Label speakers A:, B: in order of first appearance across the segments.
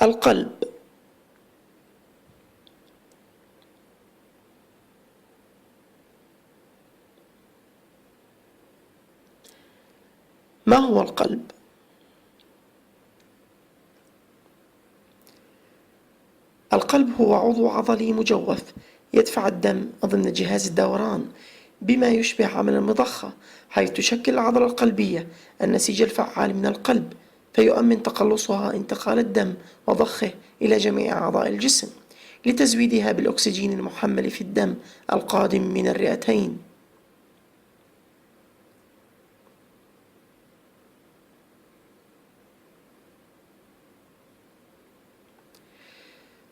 A: القلب. ما هو القلب؟ القلب هو عضو عضلي مجوف يدفع الدم ضمن جهاز الدوران بما يشبه عمل المضخة، حيث تشكل العضلة القلبية النسيج الفعال من القلب، فيؤمن تقلصها انتقال الدم وضخه إلى جميع أعضاء الجسم لتزويدها بالأكسجين المحمل في الدم القادم من الرئتين.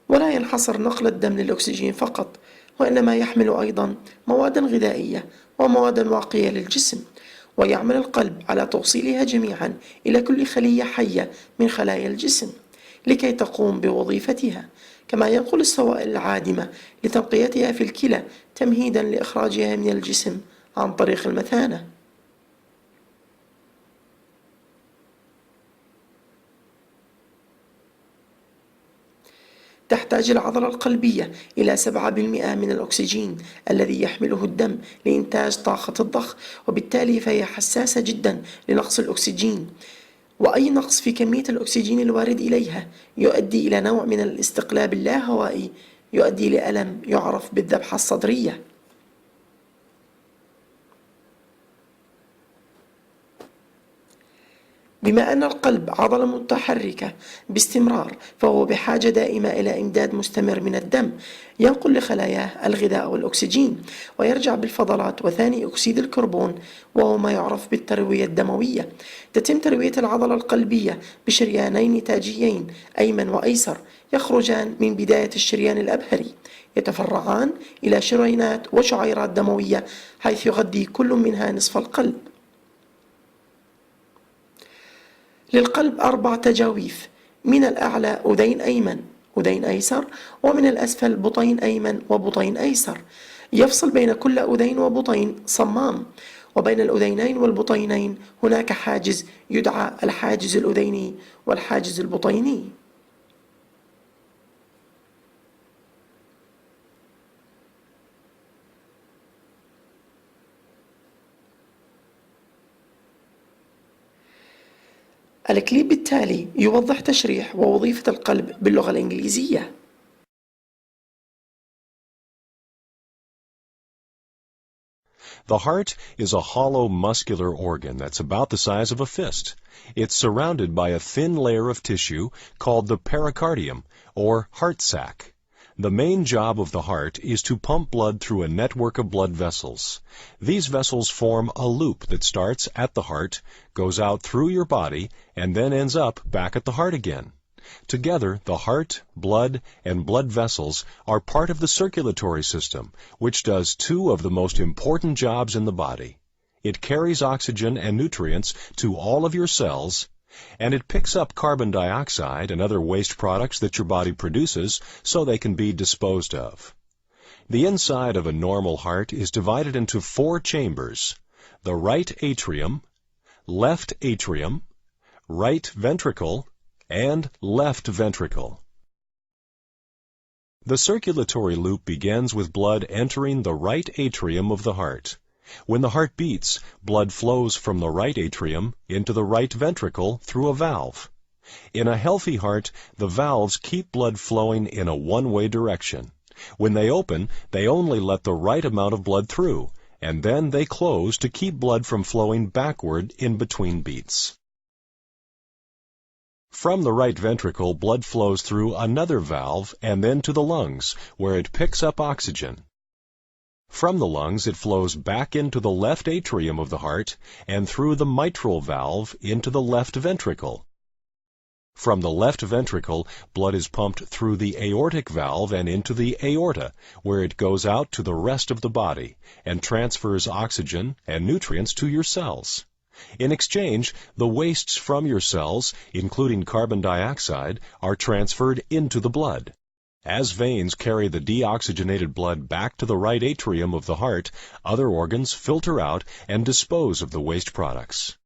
A: ولا ينحصر نقل الدم للأكسجين فقط، وإنما يحمل أيضا موادًا غذائية وموادًا واقية للجسم، ويعمل القلب على توصيلها جميعًا إلى كل خلية حية من خلايا الجسم لكي تقوم بوظيفتها، كما ينقل السوائل العادمة لتنقيتها في الكلى تمهيدًا لإخراجها من الجسم عن طريق المثانة. تحتاج العضلة القلبية إلى 7% من الأكسجين الذي يحمله الدم لإنتاج طاقة الضخ، وبالتالي فهي حساسة جدا لنقص الأكسجين، وأي نقص في كمية الأكسجين الوارد إليها يؤدي إلى نوع من الاستقلاب اللاهوائي يؤدي لألم يعرف بالذبحة الصدرية. بما أن القلب عضلة متحركة باستمرار، فهو بحاجة دائمة إلى إمداد مستمر من الدم ينقل لخلاياه الغذاء والأكسجين، ويرجع بالفضلات وثاني أكسيد الكربون، وهو ما يعرف بالتروية الدموية. تتم تروية العضلة القلبية بشريانين تاجيين أيمن وأيسر يخرجان من بداية الشريان الأبهري، يتفرعان إلى شريانات وشعيرات دموية، حيث يغذي كل منها نصف القلب. للقلب 4 تجاويف: من الأعلى أذين أيمن أذين أيسر، ومن الأسفل بطين أيمن وبطين أيسر. يفصل بين كل أذين وبطين صمام، وبين الأذينين والبطينين هناك حاجز يدعى الحاجز الأذيني والحاجز البطيني. الكليب التالي يوضح تشريح ووظيفة القلب باللغة الإنجليزية.
B: The heart is a hollow muscular organ that's about the size of a fist. It's surrounded by a thin layer of tissue called the pericardium, or heart sac. The main job of the heart is to pump blood through a network of blood vessels. These vessels form a loop that starts at the heart, goes out through your body, and then ends up back at the heart again. Together, the heart, blood, and blood vessels are part of the circulatory system, which does 2 of the most important jobs in the body. It carries oxygen and nutrients to all of your cells, and it picks up carbon dioxide and other waste products that your body produces so they can be disposed of. The inside of a normal heart is divided into 4 chambers: the right atrium, left atrium, right ventricle, and left ventricle. The circulatory loop begins with blood entering the right atrium of the heart. When the heart beats, blood flows from the right atrium into the right ventricle through a valve. In a healthy heart, the valves keep blood flowing in a one-way direction. When they open, they only let the right amount of blood through, and then they close to keep blood from flowing backward in between beats. From the right ventricle, blood flows through another valve and then to the lungs, where it picks up oxygen. From the lungs, it flows back into the left atrium of the heart and through the mitral valve into the left ventricle. From the left ventricle, blood is pumped through the aortic valve and into the aorta, where it goes out to the rest of the body and transfers oxygen and nutrients to your cells. In exchange, the wastes from your cells, including carbon dioxide, are transferred into the blood. As veins carry the deoxygenated blood back to the right atrium of the heart, other organs filter out and dispose of the waste products.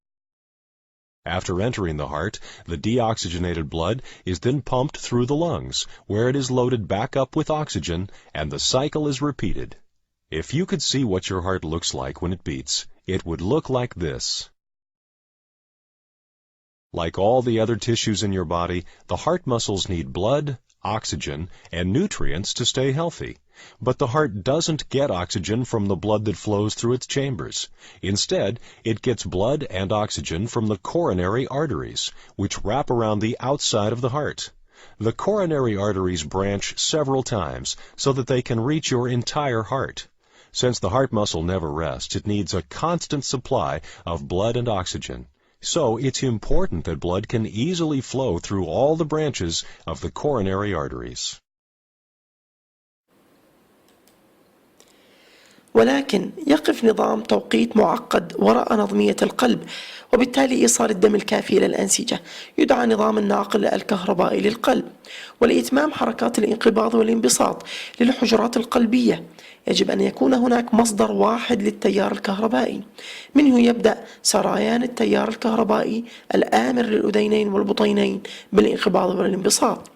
B: After entering the heart, the deoxygenated blood is then pumped through the lungs, where it is loaded back up with oxygen, and the cycle is repeated. If you could see what your heart looks like when it beats, it would look like this. Like all the other tissues in your body, the heart muscles need blood, oxygen, and nutrients to stay healthy. But the heart doesn't get oxygen from the blood that flows through its chambers. Instead, it gets blood and oxygen from the coronary arteries, which wrap around the outside of the heart. The coronary arteries branch several times so that they can reach your entire heart. Since the heart muscle never rests, it needs a constant supply of blood and oxygen. So it's important that blood can easily flow through all the branches of the coronary arteries.
A: ولكن يقف نظام توقيت معقد وراء نظمية القلب، وبالتالي إيصال الدم الكافي إلى الأنسجة يدعى نظام الناقل الكهربائي للقلب. ولإتمام حركات الانقباض والانبساط للحجرات القلبية يجب أن يكون هناك مصدر واحد للتيار الكهربائي، منه يبدأ سريان التيار الكهربائي الآمر للأذينين والبطينين بالانقباض والانبساط،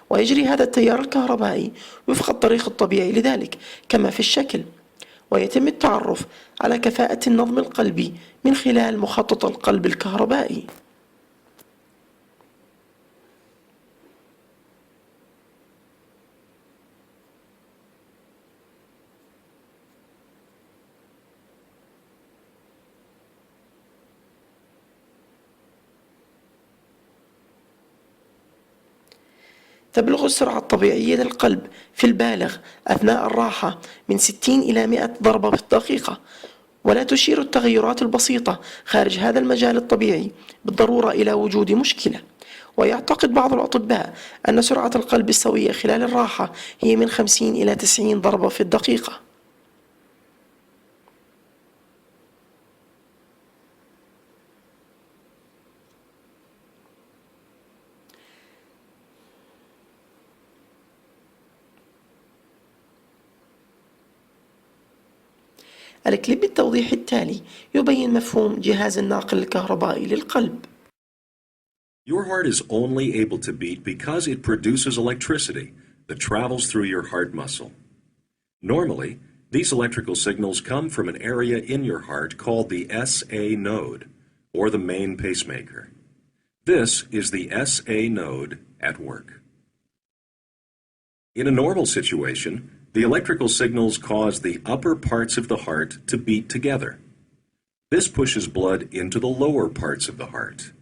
A: ويجري هذا التيار الكهربائي وفق الطريق الطبيعي لذلك كما في الشكل. ويتم التعرف على كفاءة النظم القلبي من خلال مخطط القلب الكهربائي. تبلغ السرعة الطبيعية للقلب في البالغ أثناء الراحة من 60 إلى 100 ضربة في الدقيقة، ولا تشير التغيرات البسيطة خارج هذا المجال الطبيعي بالضرورة إلى وجود مشكلة. ويعتقد بعض الأطباء أن سرعة القلب السوية خلال الراحة هي من 50 إلى 90 ضربة في الدقيقة. الكليب التوضيحي التالي يبين مفهوم جهاز الناقل الكهربائي للقلب.
C: Your heart is only able to beat because it produces electricity that travels through your heart muscle. Normally, these electrical signals come from an area in your heart called the SA node, or the main pacemaker. This is the SA node at work. In a normal situation, the electrical signals cause the upper parts of the heart to beat together. This pushes blood into the lower parts of the heart.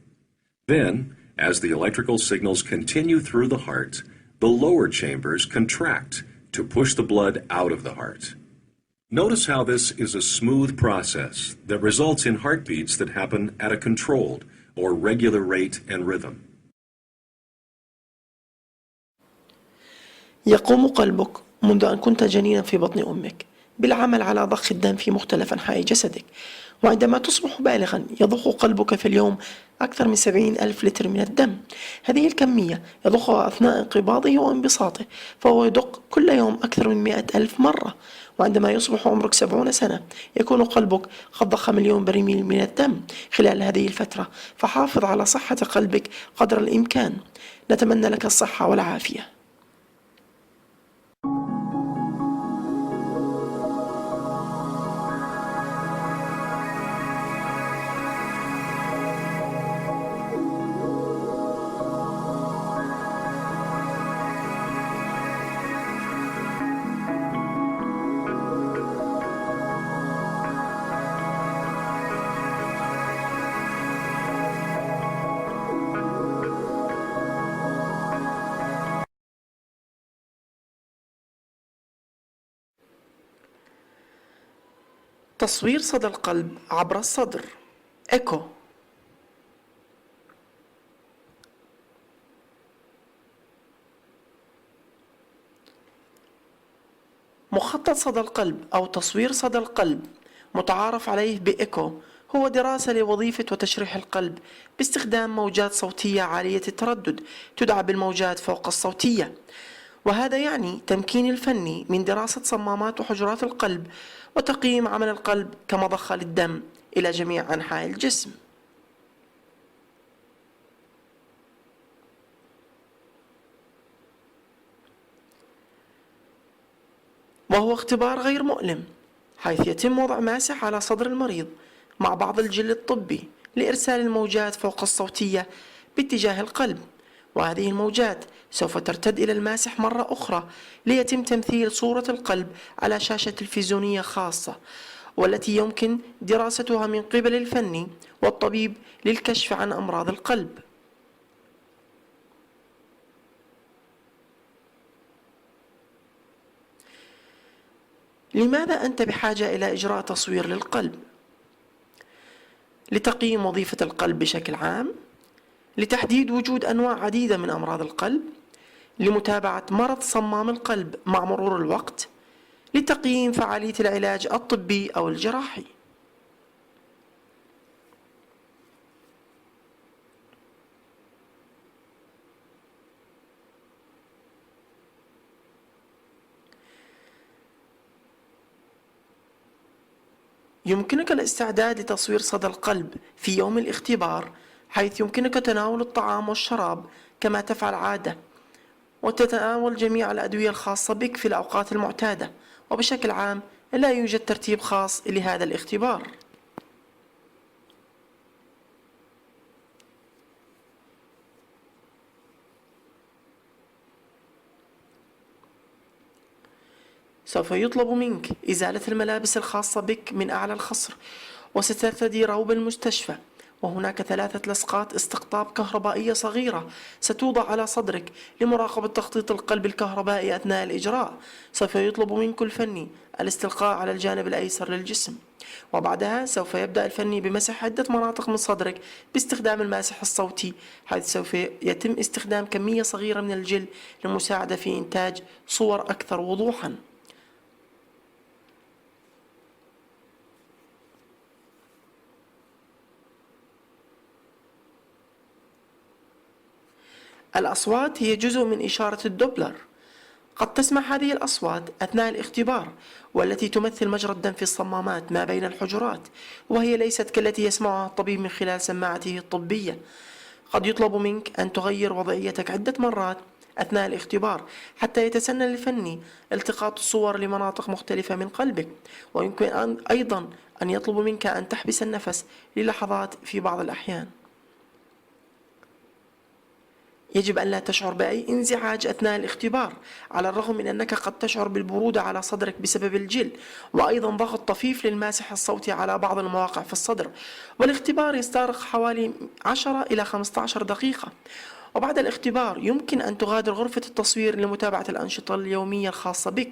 C: Then, as the electrical signals continue through the heart, the lower chambers contract to push the blood out of the heart. Notice how this is a smooth process that results in heartbeats that happen at a controlled or regular rate and rhythm.
A: يقوم قلبك منذ أن كنت جنينا في بطن أمك بالعمل على ضخ الدم في مختلف أنحاء جسدك، وعندما تصبح بالغا يضخ قلبك في اليوم أكثر من 70,000 لتر من الدم. هذه الكمية يضخها أثناء انقباضه وانبساطه، فهو يدق كل يوم أكثر من 100,000 مرة. وعندما يصبح عمرك 70 سنة يكون قلبك قد ضخ 1,000,000 برميل من الدم خلال هذه الفترة، فحافظ على صحة قلبك قدر الإمكان. نتمنى لك الصحة والعافية. تصوير صدى القلب عبر الصدر. إيكو. مخطط صدى القلب أو تصوير صدى القلب متعارف عليه بإيكو هو دراسة لوظيفة وتشريح القلب باستخدام موجات صوتية عالية التردد تدعى بالموجات فوق الصوتية، وهذا يعني تمكين الفني من دراسة صمامات وحجرات القلب وتقييم عمل القلب كمضخة للدم إلى جميع أنحاء الجسم. وهو اختبار غير مؤلم، حيث يتم وضع ماسح على صدر المريض مع بعض الجل الطبي لإرسال الموجات فوق الصوتية باتجاه القلب، وهذه الموجات سوف ترتد إلى الماسح مرة أخرى ليتم تمثيل صورة القلب على شاشة تلفزيونية خاصة، والتي يمكن دراستها من قبل الفني والطبيب للكشف عن أمراض القلب. لماذا أنت بحاجة إلى إجراء تصوير للقلب؟ لتقييم وظيفة القلب بشكل عام، لتحديد وجود أنواع عديدة من أمراض القلب، لمتابعة مرض صمام القلب مع مرور الوقت، لتقييم فعالية العلاج الطبي أو الجراحي. يمكنك الاستعداد لتصوير صدى القلب في يوم الاختبار، حيث يمكنك تناول الطعام والشراب كما تفعل عادة، وتتناول جميع الأدوية الخاصة بك في الأوقات المعتادة، وبشكل عام لا يوجد ترتيب خاص لهذا الاختبار. سوف يطلب منك إزالة الملابس الخاصة بك من أعلى الخصر، وسترتدي روب المستشفى، وهناك 3 لصقات استقطاب كهربائية صغيرة ستوضع على صدرك لمراقبة تخطيط القلب الكهربائي أثناء الإجراء. سوف يطلب منك الفني الاستلقاء على الجانب الأيسر للجسم، وبعدها سوف يبدأ الفني بمسح عدة مناطق من صدرك باستخدام الماسح الصوتي، حيث سوف يتم استخدام كمية صغيرة من الجل للمساعدة في إنتاج صور أكثر وضوحا. الأصوات هي جزء من إشارة الدوبلر. قد تسمع هذه الأصوات أثناء الاختبار، والتي تمثل مجرى الدم في الصمامات ما بين الحجرات، وهي ليست كالتي يسمعها الطبيب من خلال سماعته الطبية. قد يطلب منك أن تغير وضعيتك عدة مرات أثناء الاختبار حتى يتسنى الفني التقاط الصور لمناطق مختلفة من قلبك، ويمكن أيضا أن يطلب منك أن تحبس النفس للحظات في بعض الأحيان. يجب أن لا تشعر بأي انزعاج أثناء الاختبار، على الرغم من أنك قد تشعر بالبرودة على صدرك بسبب الجل، وأيضا ضغط طفيف للماسح الصوتي على بعض المواقع في الصدر. والاختبار يستغرق حوالي 10 إلى 15 دقيقة، وبعد الاختبار يمكن أن تغادر غرفة التصوير لمتابعة الأنشطة اليومية الخاصة بك،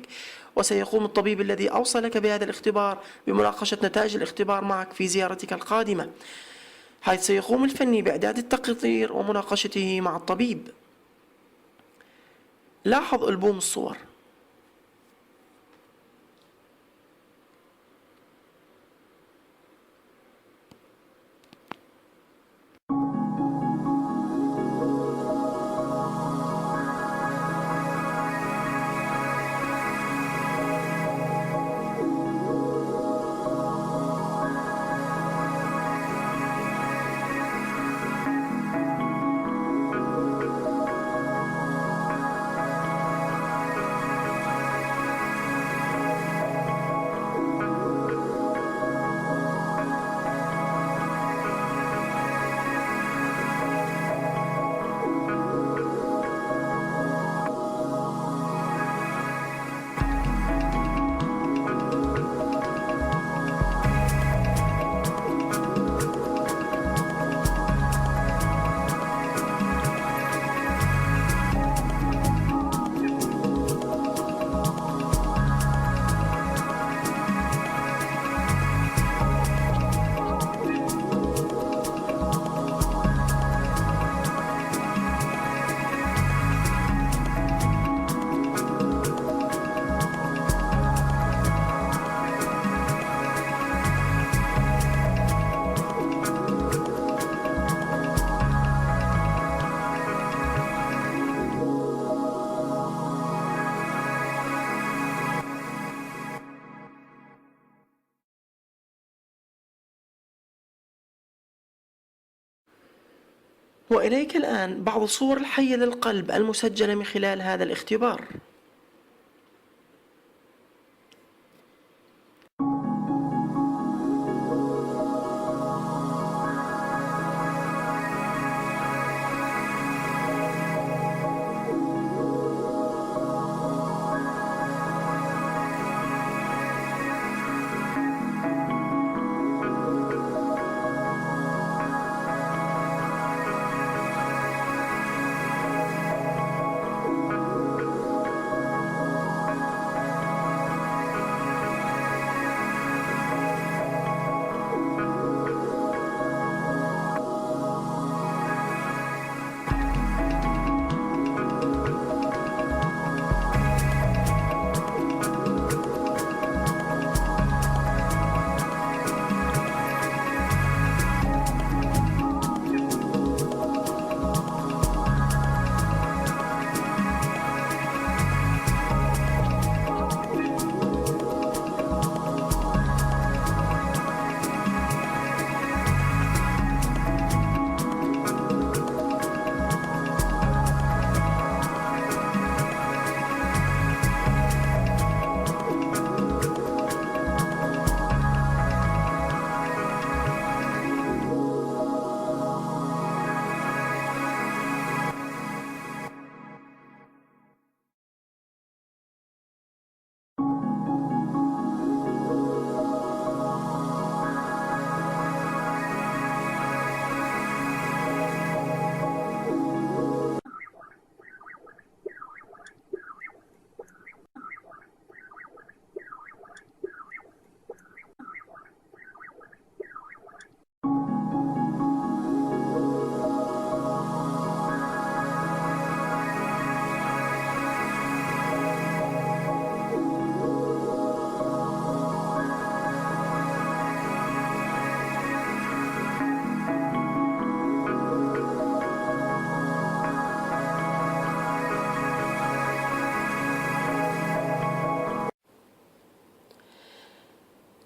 A: وسيقوم الطبيب الذي أوصلك بهذا الاختبار بمناقشة نتائج الاختبار معك في زيارتك القادمة، حيث سيقوم الفني بإعداد التقرير ومناقشته مع الطبيب. لاحظ ألبوم الصور. وإليك الآن بعض الصور الحية للقلب المسجلة من خلال هذا الاختبار.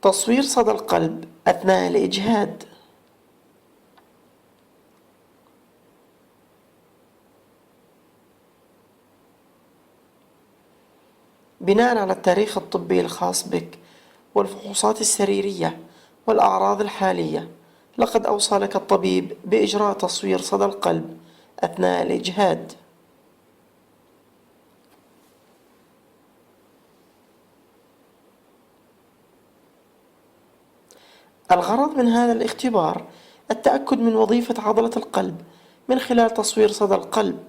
A: تصوير صدى القلب أثناء الإجهاد. بناء على التاريخ الطبي الخاص بك والفحوصات السريرية والأعراض الحالية، لقد أوصى لك الطبيب بإجراء تصوير صدى القلب أثناء الإجهاد. الغرض من هذا الاختبار التأكد من وظيفة عضلة القلب من خلال تصوير صدى القلب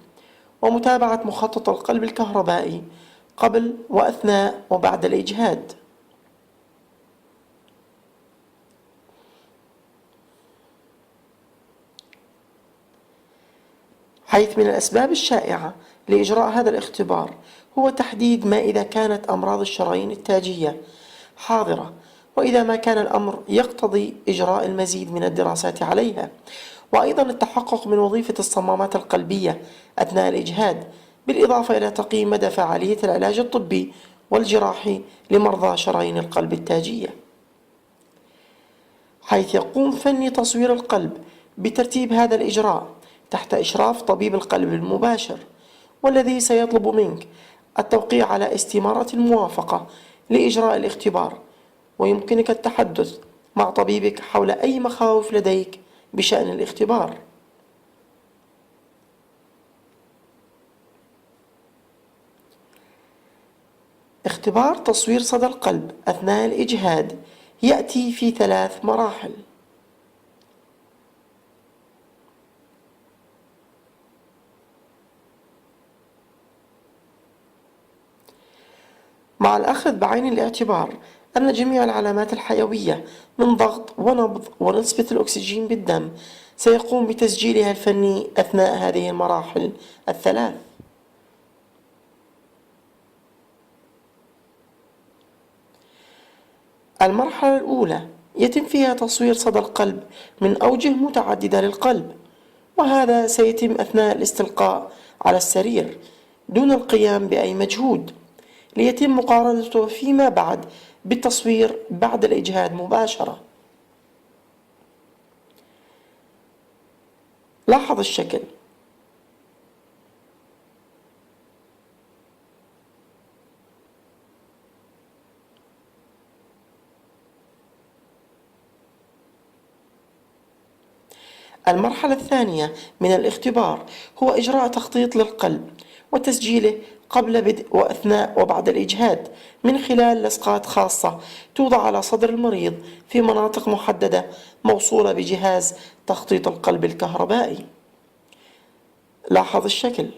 A: ومتابعة مخطط القلب الكهربائي قبل وأثناء وبعد الإجهاد. حيث من الأسباب الشائعة لإجراء هذا الاختبار هو تحديد ما إذا كانت أمراض الشرايين التاجية حاضرة، وإذا ما كان الأمر يقتضي إجراء المزيد من الدراسات عليها، وأيضا التحقق من وظيفة الصمامات القلبية أثناء الإجهاد، بالإضافة إلى تقييم مدى فعالية العلاج الطبي والجراحي لمرضى شرايين القلب التاجية. حيث يقوم فني تصوير القلب بترتيب هذا الإجراء تحت إشراف طبيب القلب المباشر، والذي سيطلب منك التوقيع على استمارة الموافقة لإجراء الاختبار، ويمكنك التحدث مع طبيبك حول أي مخاوف لديك بشأن الاختبار. اختبار تصوير صدى القلب أثناء الإجهاد يأتي في 3 مراحل. مع الأخذ بعين الاعتبار أن جميع العلامات الحيوية من ضغط ونبض ونسبة الأكسجين بالدم سيقوم بتسجيلها الفني أثناء هذه المراحل ال3. المرحلة الأولى يتم فيها تصوير صدى القلب من أوجه متعددة للقلب، وهذا سيتم أثناء الاستلقاء على السرير دون القيام بأي مجهود، ليتم مقارنته فيما بعد بالتصوير بعد الإجهاد مباشرة. لاحظ الشكل. المرحلة الثانية من الاختبار هو إجراء تخطيط للقلب وتسجيله قبل بدء وأثناء وبعد الإجهاد من خلال لصقات خاصة توضع على صدر المريض في مناطق محددة موصولة بجهاز تخطيط القلب الكهربائي. لاحظ الشكل.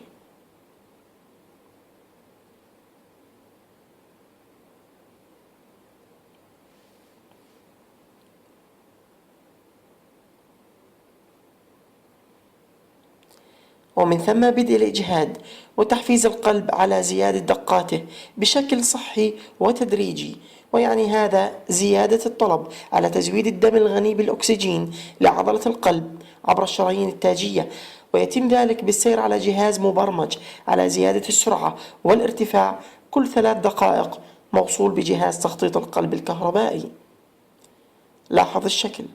A: ومن ثم بدء الإجهاد وتحفيز القلب على زيادة دقاته بشكل صحي وتدريجي، ويعني هذا زيادة الطلب على تزويد الدم الغني بالأكسجين لعضلة القلب عبر الشرايين التاجية، ويتم ذلك بالسير على جهاز مبرمج على زيادة السرعة والارتفاع كل 3 دقائق موصول بجهاز تخطيط القلب الكهربائي. لاحظ الشكل.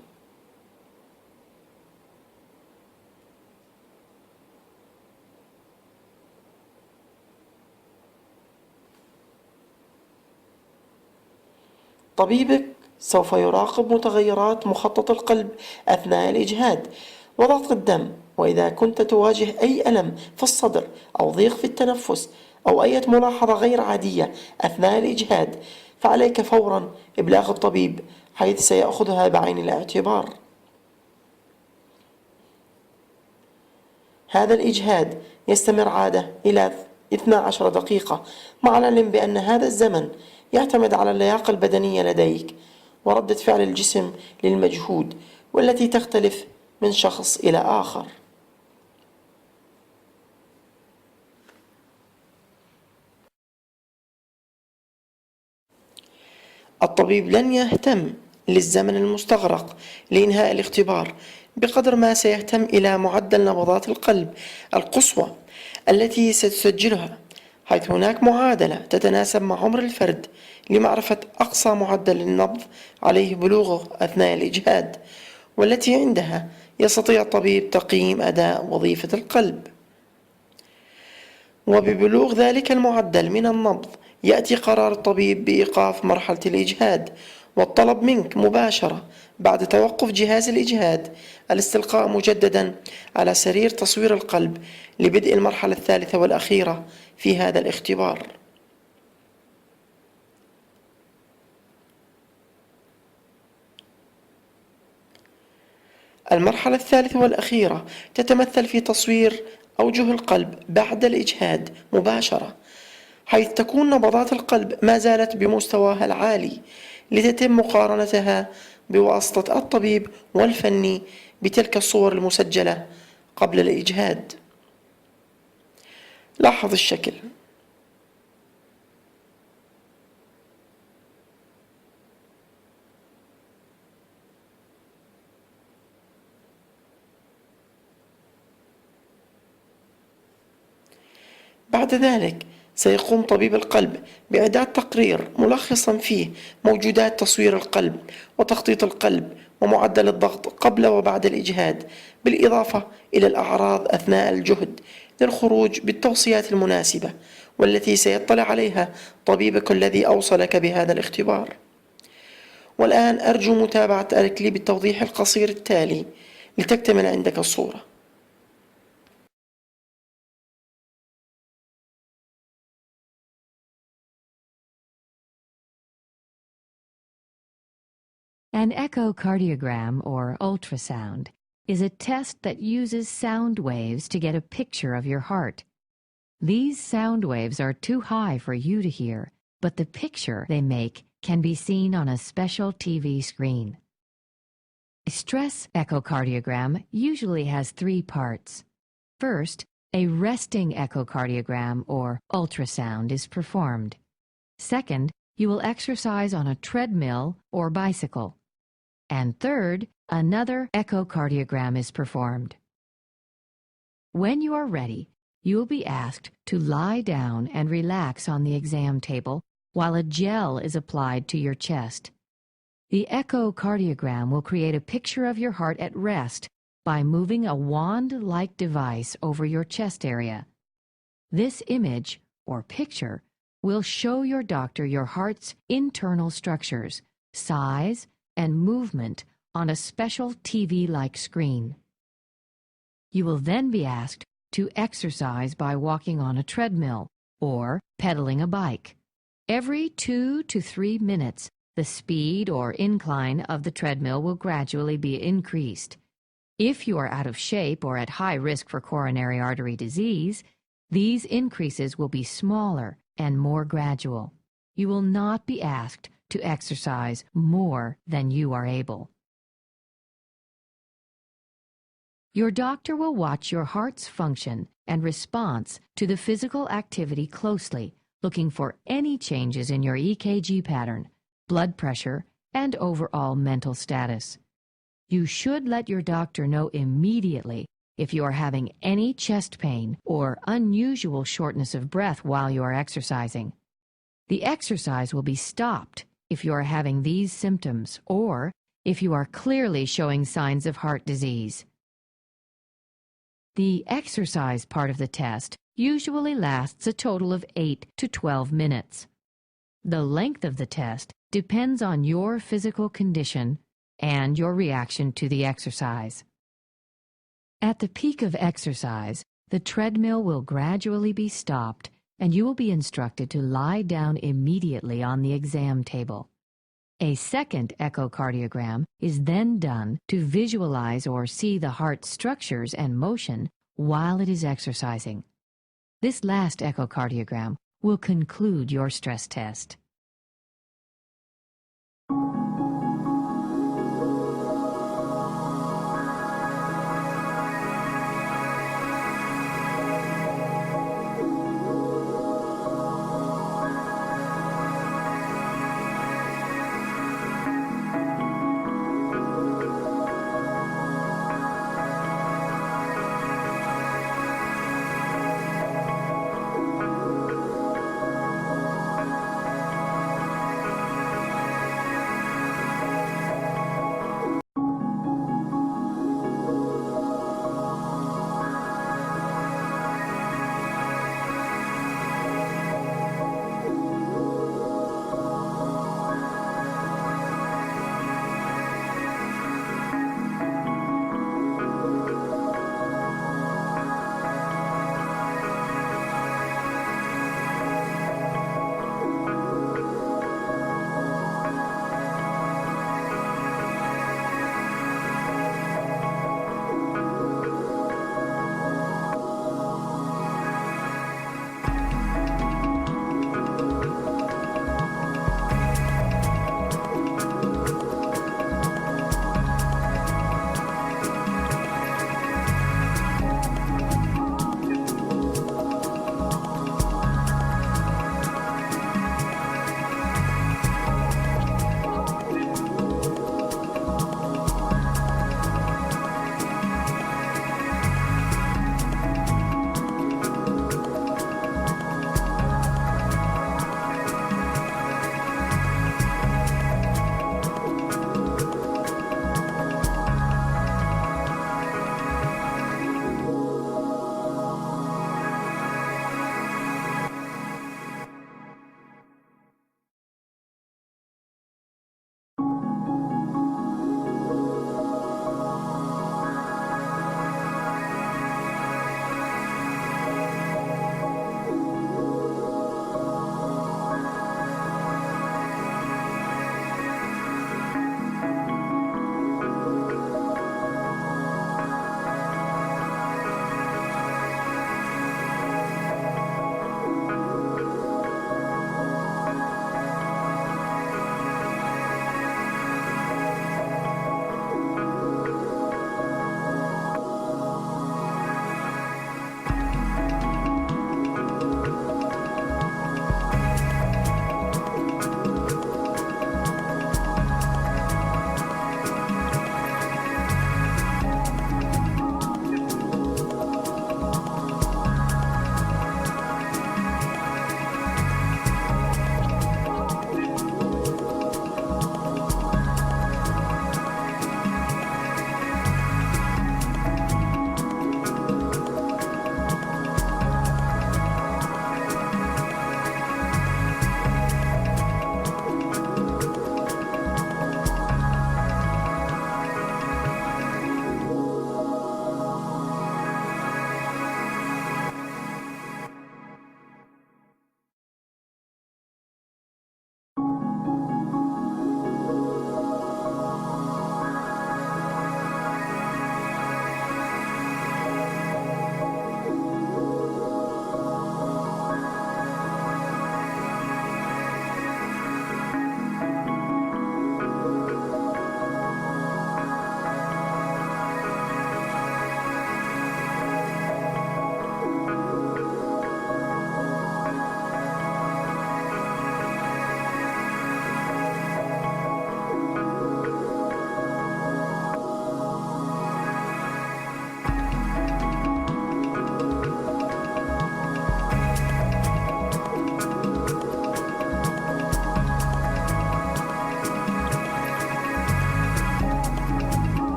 A: طبيبك سوف يراقب متغيرات مخطط القلب أثناء الإجهاد وضغط الدم، وإذا كنت تواجه أي ألم في الصدر أو ضيق في التنفس أو أي ملاحظة غير عادية أثناء الإجهاد، فعليك فورا إبلاغ الطبيب حيث سيأخذها بعين الاعتبار. هذا الإجهاد يستمر عادة إلى 12 دقيقة، مع العلم بأن هذا الزمن يعتمد على اللياقة البدنية لديك وردة فعل الجسم للمجهود، والتي تختلف من شخص إلى آخر. الطبيب لن يهتم للزمن المستغرق لإنهاء الاختبار بقدر ما سيهتم إلى معدل نبضات القلب القصوى التي ستسجلها، حيث هناك معادلة تتناسب مع عمر الفرد لمعرفة أقصى معدل النبض عليه بلوغه أثناء الإجهاد، والتي عندها يستطيع الطبيب تقييم أداء وظيفة القلب. وببلوغ ذلك المعدل من النبض يأتي قرار الطبيب بإيقاف مرحلة الإجهاد، والطلب منك مباشرة بعد توقف جهاز الإجهاد الاستلقاء مجددا على سرير تصوير القلب لبدء المرحلة الثالثة والأخيرة في هذا الاختبار. المرحلة الثالثة والأخيرة تتمثل في تصوير أوجه القلب بعد الإجهاد مباشرة، حيث تكون نبضات القلب ما زالت بمستواها العالي، لتتم مقارنتها بواسطة الطبيب والفني بتلك الصور المسجلة قبل الإجهاد. لاحظ الشكل. بعد ذلك سيقوم طبيب القلب بإعداد تقرير ملخصا فيه موجودات تصوير القلب وتخطيط القلب ومعدل الضغط قبل وبعد الإجهاد، بالإضافة إلى الأعراض أثناء الجهد، للخروج بالتوصيات المناسبة والتي سيطلع عليها طبيبك الذي أوصلك بهذا الاختبار. والآن أرجو متابعة الكليب التوضيحي القصير التالي لتكتمل عندك الصورة.
D: An echocardiogram, or ultrasound, is a test that uses sound waves to get a picture of your heart. These sound waves are too high for you to hear, but the picture they make can be seen on a special TV screen. A stress echocardiogram usually has 3 parts. First, a resting echocardiogram, or ultrasound, is performed. Second, you will exercise on a treadmill or bicycle. And third, another echocardiogram is performed. When you are ready, you will be asked to lie down and relax on the exam table while a gel is applied to your chest. The echocardiogram will create a picture of your heart at rest by moving a wand-like device over your chest area. This image, or picture, will show your doctor your heart's internal structures, size, and movement on a special TV-like screen. You will then be asked to exercise by walking on a treadmill or pedaling a bike. Every 2 to 3 minutes, the speed or incline of the treadmill will gradually be increased. If you are out of shape or at high risk for coronary artery disease, these increases will be smaller and more gradual. You will not be asked to exercise more than you are able. Your doctor will watch your heart's function and response to the physical activity closely, looking for any changes in your EKG pattern, blood pressure, and overall mental status. You should let your doctor know immediately if you are having any chest pain or unusual shortness of breath while you are exercising. The exercise will be stopped if you are having these symptoms or if you are clearly showing signs of heart disease. The exercise part of the test usually lasts a total of 8 to 12 minutes. The length of the test depends on your physical condition and your reaction to the exercise. At the peak of exercise, the treadmill will gradually be stopped and you will be instructed to lie down immediately on the exam table. A second echocardiogram is then done to visualize or see the heart structures and motion while it is exercising. This last echocardiogram will conclude your stress test.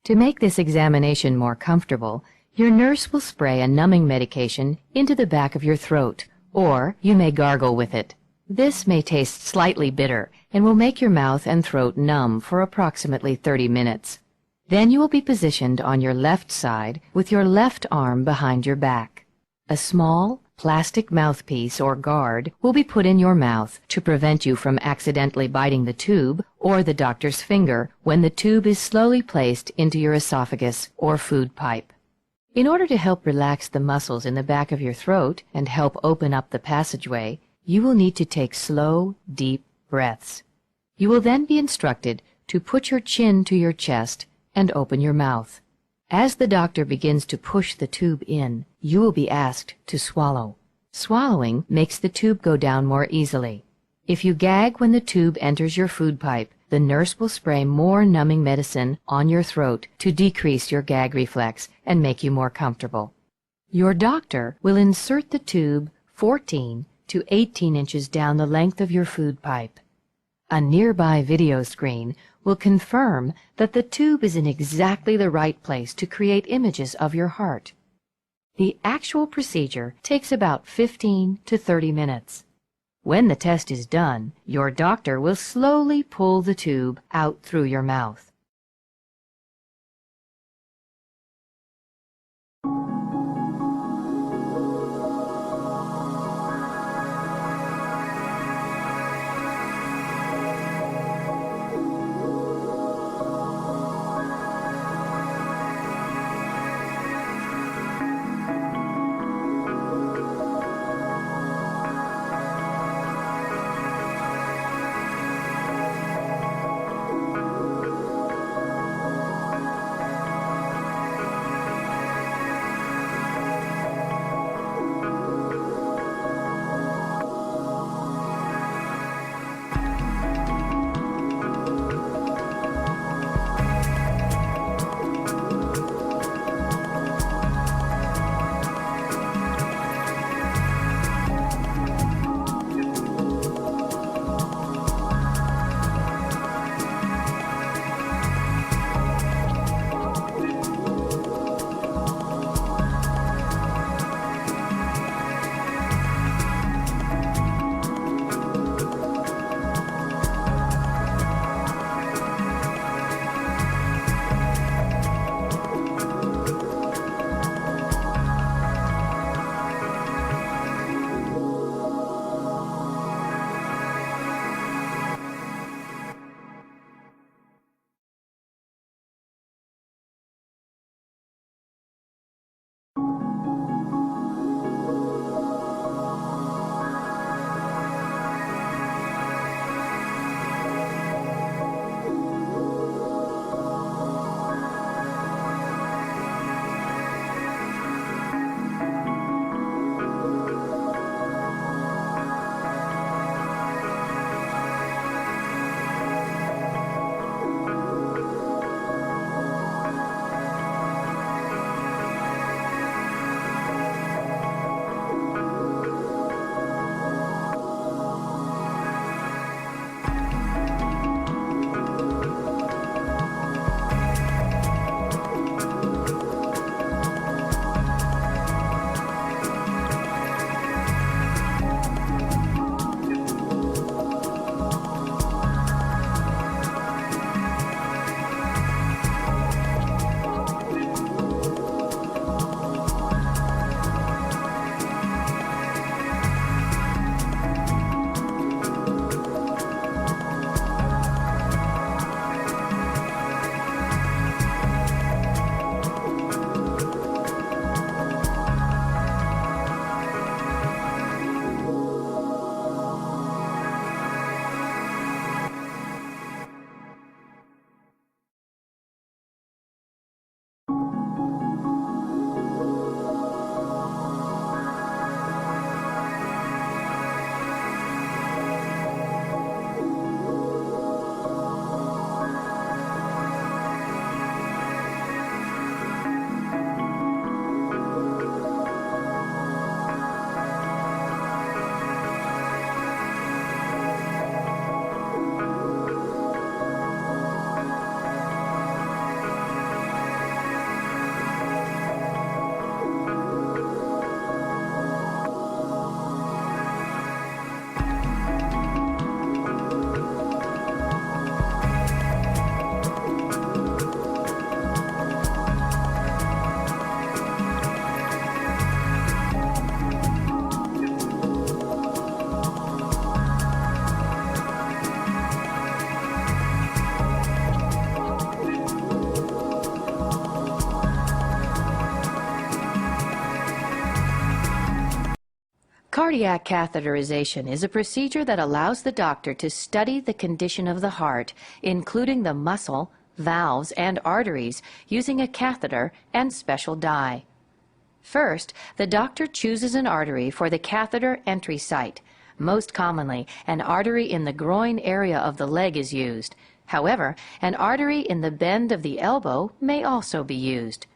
D: To make this examination more comfortable, your nurse will spray a numbing medication into the back of your throat, or you may gargle with it. This may taste slightly bitter and will make your mouth and throat numb for approximately 30 minutes. Then you will be positioned on your left side with your left arm behind your back. A small plastic mouthpiece or guard will be put in your mouth to prevent you from accidentally biting the tube or the doctor's finger when the tube is slowly placed into your esophagus or food pipe. In order to help relax the muscles in the back of your throat and help open up the passageway, you will need to take slow, deep breaths. You will then be instructed to put your chin to your chest and open your mouth. As the doctor begins to push the tube in, you will be asked to swallow. Swallowing makes the tube go down more easily. If you gag when the tube enters your food pipe, the nurse will spray more numbing medicine on your throat to decrease your gag reflex and make you more comfortable. Your doctor will insert the tube 14 to 18 inches down the length of your food pipe. A nearby video screen will confirm that the tube is in exactly the right place to create images of your heart. The actual procedure takes about 15 to 30 minutes. When the test is done, your doctor will slowly pull the tube out through your mouth. Cardiac catheterization is a procedure that allows the doctor to study the condition of the heart, including the muscle, valves, and arteries, using a catheter and special dye. First, the doctor chooses an artery for the catheter entry site. Most commonly, an artery in the groin area of the leg is used. However, an artery in the bend of the elbow may also be used.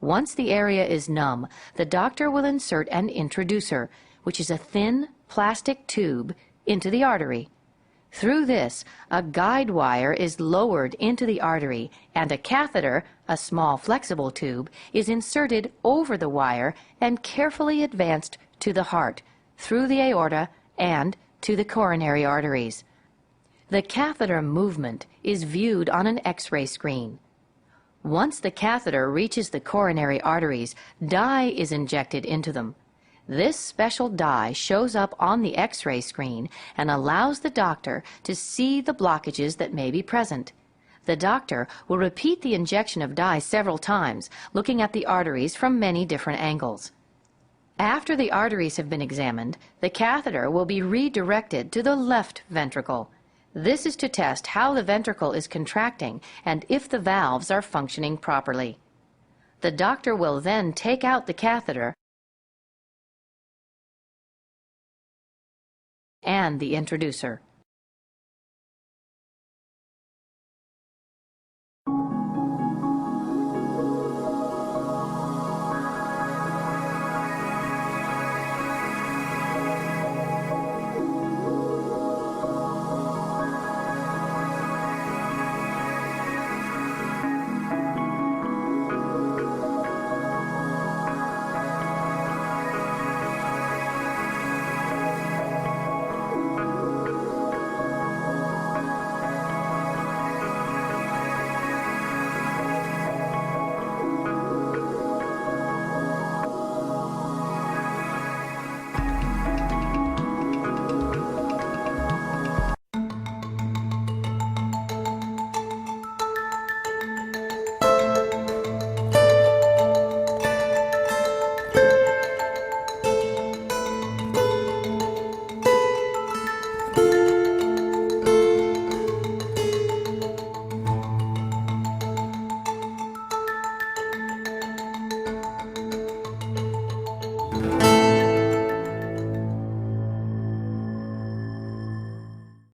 D: Once the area is numb, the doctor will insert an introducer, which is a thin plastic tube, into the artery. Through this, a guide wire is lowered into the artery, and a catheter, a small flexible tube, is inserted over the wire and carefully advanced to the heart, through the aorta, and to the coronary arteries. The catheter movement is viewed on an X-ray screen. Once the catheter reaches the coronary arteries, dye is injected into them. This special dye shows up on the X-ray screen and allows the doctor to see the blockages that may be present. The doctor will repeat the injection of dye several times, looking at the arteries from many different angles. After the arteries have been examined, the catheter will be redirected to the left ventricle. This is to test how the ventricle is contracting and if the valves are functioning properly. The doctor will then take out the catheter and the introducer.